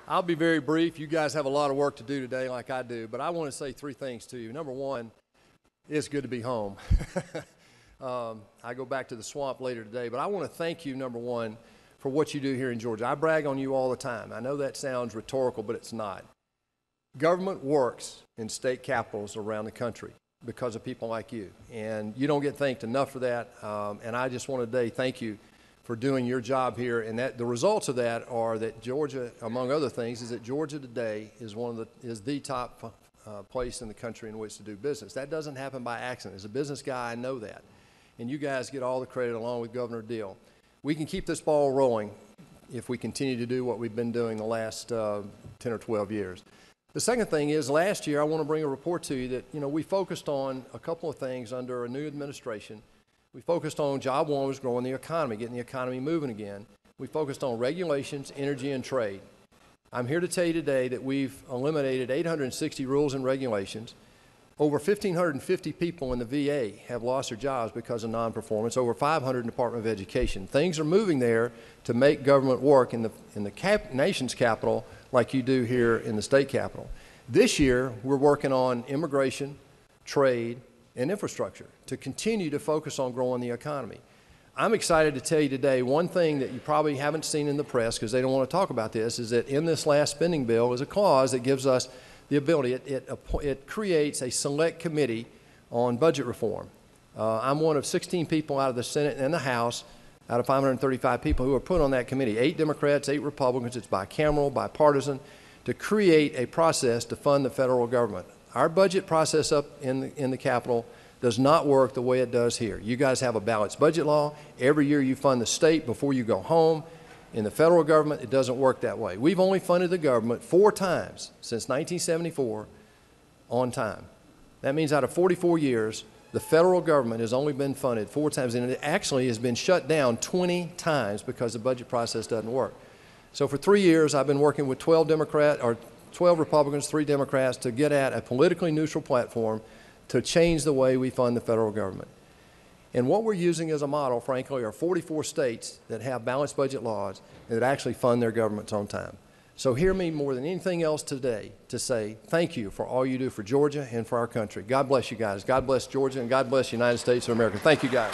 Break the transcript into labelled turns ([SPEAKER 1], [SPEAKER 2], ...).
[SPEAKER 1] I'll be very brief. You guys have a lot of work to do today like I do, but I want to say three things to you. Number one, it's good to be home. I go back to the swamp later today, but I want to thank you, number one, for what you do here in Georgia. I brag on you all the time. I know that sounds rhetorical, but it's not. Government works in state capitals around the country because of people like you, and you don't get thanked enough for that, and I just want to today thank you for doing your job here, and that the results of that are that Georgia, among other things, is that Georgia today is the top place in the country in which to do business. That doesn't happen by accident. As a business guy, I know that, and you guys get all the credit along with Governor Deal. We can keep this ball rolling if we continue to do what we've been doing the last 10 or 12 years. The second thing is, last year I want to bring a report to you that we focused on a couple of things under a new administration. We focused on job one was growing the economy, getting the economy moving again. We focused on regulations, energy, and trade. I'm here to tell you today that we've eliminated 860 rules and regulations. Over 1,550 people in the VA have lost their jobs because of non-performance, over 500 in the Department of Education. Things are moving there to make government work in the nation's capital like you do here in the state capital. This year, we're working on immigration, trade, and infrastructure to continue to focus on growing the economy. I'm excited to tell you today one thing that you probably haven't seen in the press because they don't want to talk about this is that in this last spending bill is a clause that gives us the ability, it creates a select committee on budget reform. I'm one of 16 people out of the Senate and the House out of 535 people who are put on that committee, 8 Democrats, 8 Republicans. It's bicameral, bipartisan, to create a process to fund the federal government. Our budget process up in the Capitol does not work the way it does here. You guys have a balanced budget law. Every year you fund the state before you go home. In the federal government, it doesn't work that way. We've only funded the government 4 times since 1974 on time. That means out of 44 years, the federal government has only been funded 4 times, and it actually has been shut down 20 times because the budget process doesn't work. So for 3 years, I've been working with 12 Republicans, 3 Democrats to get at a politically neutral platform to change the way we fund the federal government. And what we're using as a model, frankly, are 44 states that have balanced budget laws that actually fund their governments on time. So hear me more than anything else today to say thank you for all you do for Georgia and for our country. God bless you guys. God bless Georgia, and God bless the United States of America. Thank you, guys.